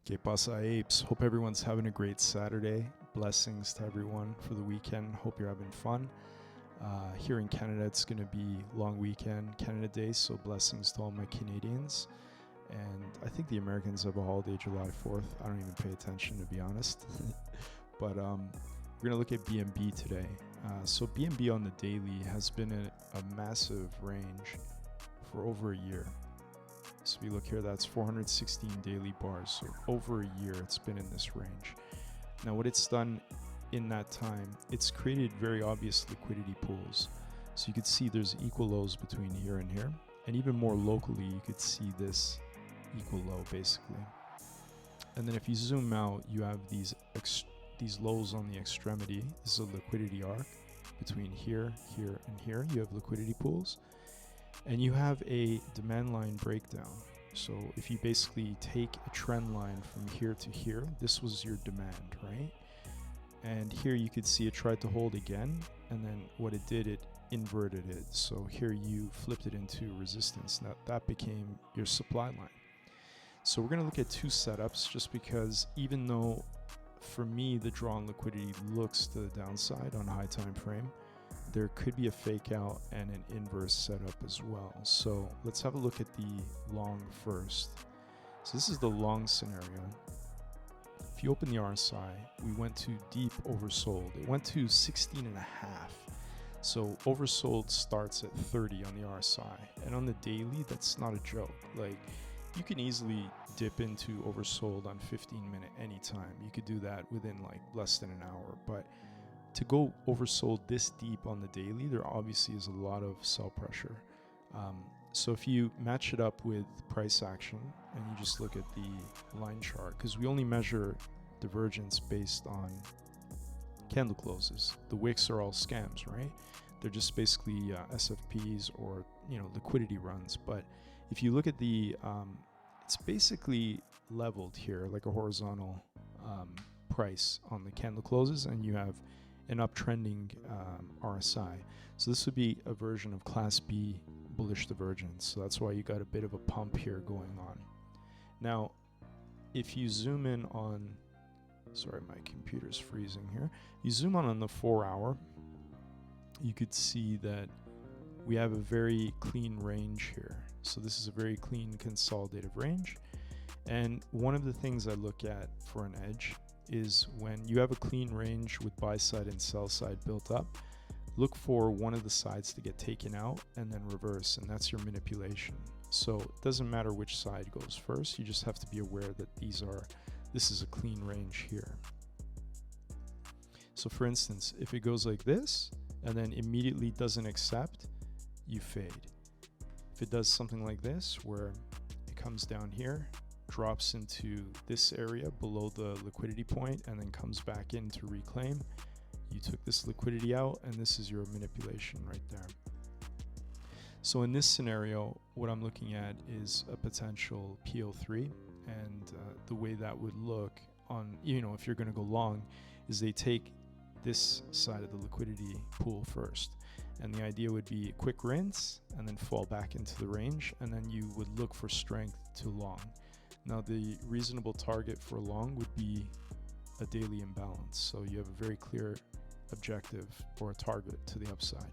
Que pasa, apes? Hope everyone's having a great Saturday. Blessings to everyone for the weekend. Hope you're having fun. Here in Canada, it's going to be long weekend, Canada Day, so blessings to all my Canadians. And I think the Americans have a holiday July 4th. I don't even pay attention, to be honest. But we're going to look at BNB today. So BNB on the daily has been a massive range for over a year. So we look here, that's 416 daily bars. So over a year, it's been in this range. Now what it's done in that time, it's created very obvious liquidity pools. So you could see there's equal lows between here and here. And even more locally, you could see this equal low basically. And then if you zoom out, you have these lows on the extremity. This is a liquidity arc between here, here, and here. You have liquidity pools. And you have a demand line breakdown. So if you basically take a trend line from here to here, this was your demand, right? And here you could see it tried to hold again, and then what it did, it inverted it. So here you flipped it into resistance. Now that became your supply line. So we're going to look at two setups, just because even though for me the drawn liquidity looks to the downside on a high time frame, there could be a fake out and an inverse setup as well. So let's have a look at the long first. So this is the long scenario. If you open the RSI, we went to deep oversold. It went to 16 and a half. So oversold starts at 30 on the RSI. And on the daily, that's not a joke. Like, you can easily dip into oversold on 15-minute anytime. You could do that within like less than an hour. But to go oversold this deep on the daily, there obviously is a lot of sell pressure. So if you match it up with price action and you just look at the line chart, because we only measure divergence based on candle closes. The wicks are all scams, right? They're just basically SFPs or liquidity runs. But if you look at the, it's basically leveled here like a horizontal price on the candle closes, and you have an uptrending RSI. So this would be a version of Class B bullish divergence. So that's why you got a bit of a pump here going on. Now, if you zoom in on, sorry, my computer's freezing here. You zoom on the 4 hour, you could see that we have a very clean range here. So this is a very clean consolidative range. And one of the things I look at for an edge is when you have a clean range with buy side and sell side built up, look for one of the sides to get taken out and then reverse, and that's your manipulation. So it doesn't matter which side goes first, you just have to be aware that this is a clean range here. So for instance, if it goes like this and then immediately doesn't accept, you fade. If it does something like this where it comes down here, drops into this area below the liquidity point and then comes back in to reclaim, you took this liquidity out, and this is your manipulation right there. So in this scenario, what I'm looking at is a potential PO3, and the way that would look on, if you're going to go long, is they take this side of the liquidity pool first, and the idea would be a quick rinse and then fall back into the range, and then you would look for strength to long. Now the reasonable target for long would be a daily imbalance. So you have a very clear objective or a target to the upside.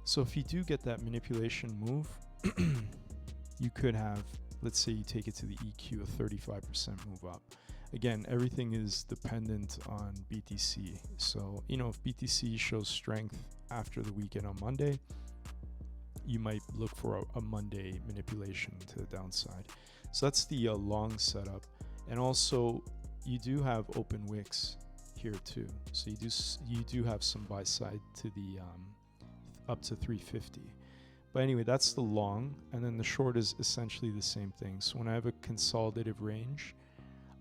So if you do get that manipulation move, you could have, let's say you take it to the EQ, a 35% move up. Again, everything is dependent on BTC. So, if BTC shows strength after the weekend on Monday, you might look for a Monday manipulation to the downside. So that's the long setup. And also you do have open wicks here too. So you do have some buy side to the up to 350. But anyway, that's the long, and then the short is essentially the same thing. So when I have a consolidative range,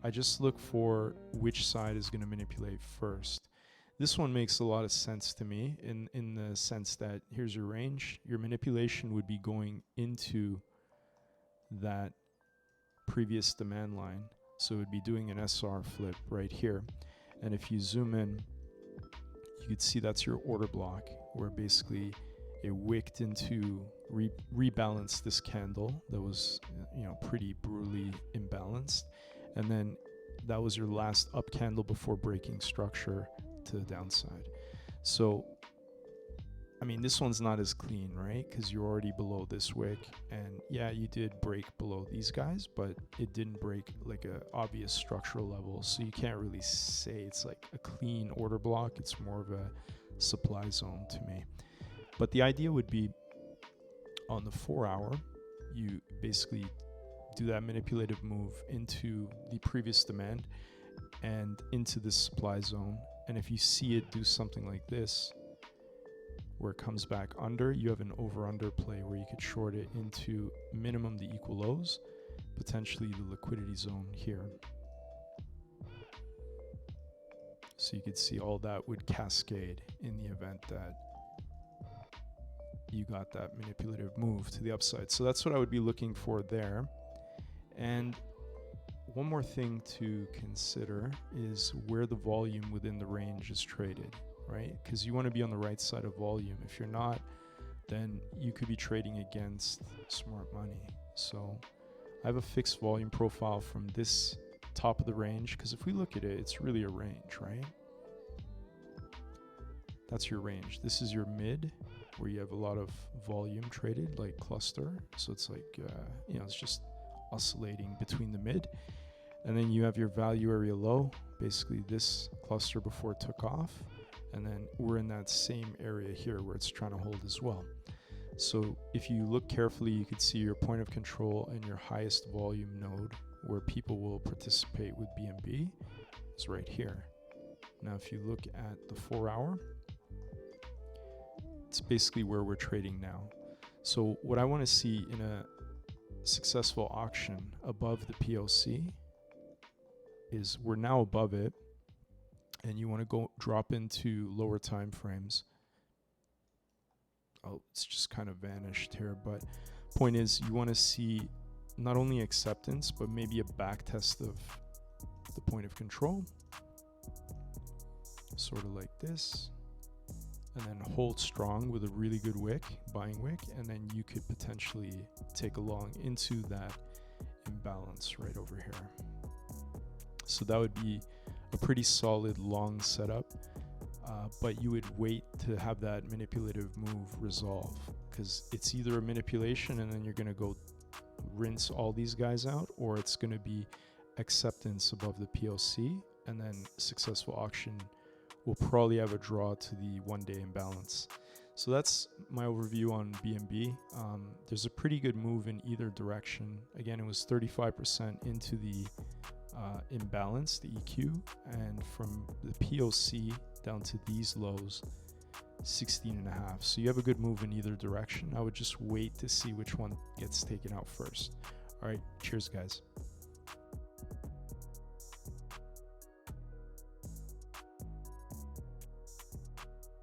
I just look for which side is going to manipulate first. This one makes a lot of sense to me in the sense that here's your range. Your manipulation would be going into that previous demand line. So it would be doing an SR flip right here. And if you zoom in, you could see that's your order block, where basically it wicked into rebalanced this candle that was pretty brutally imbalanced, and then that was your last up candle before breaking structure to the downside. So I mean, this one's not as clean, right? Because you're already below this wick, and yeah, you did break below these guys, but it didn't break like a obvious structural level, so you can't really say it's like a clean order block. It's more of a supply zone to me. But the idea would be on the 4 hour, you basically do that manipulative move into the previous demand and into this supply zone, and if you see it do something like this where it comes back under, you have an over-under play where you could short it into minimum the equal lows, potentially the liquidity zone here. So you could see all that would cascade in the event that you got that manipulative move to the upside. So that's what I would be looking for there. And one more thing to consider is where the volume within the range is traded, right? Because you want to be on the right side of volume. If you're not, then you could be trading against smart money. So I have a fixed volume profile from this top of the range, because if we look at it, it's really a range, right? That's your range. This is your mid, where you have a lot of volume traded, like cluster. So it's like, it's just oscillating between the mid. And then you have your value area low, basically this cluster before it took off. And then we're in that same area here where it's trying to hold as well. So if you look carefully, you could see your point of control and your highest volume node where people will participate with BNB is right here. Now, if you look at the 4 hour, it's basically where we're trading now. So what I want to see in a successful auction above the POC is we're now above it, and you want to go drop into lower time frames. Oh, it's just kind of vanished here, but point is you want to see not only acceptance, but maybe a back test of the point of control, sort of like this, and then hold strong with a really good wick, buying wick, and then you could potentially take along into that imbalance right over here. So that would be a pretty solid long setup, but you would wait to have that manipulative move resolve, because it's either a manipulation and then you're going to go rinse all these guys out, or it's going to be acceptance above the POC, and then successful auction will probably have a draw to the 1 day imbalance. So that's my overview on BNB. There's a pretty good move in either direction. Again, it was 35% into the imbalance, the EQ, and from the POC down to these lows, 16.5. So you have a good move in either direction. I would just wait to see which one gets taken out first. All right, cheers guys.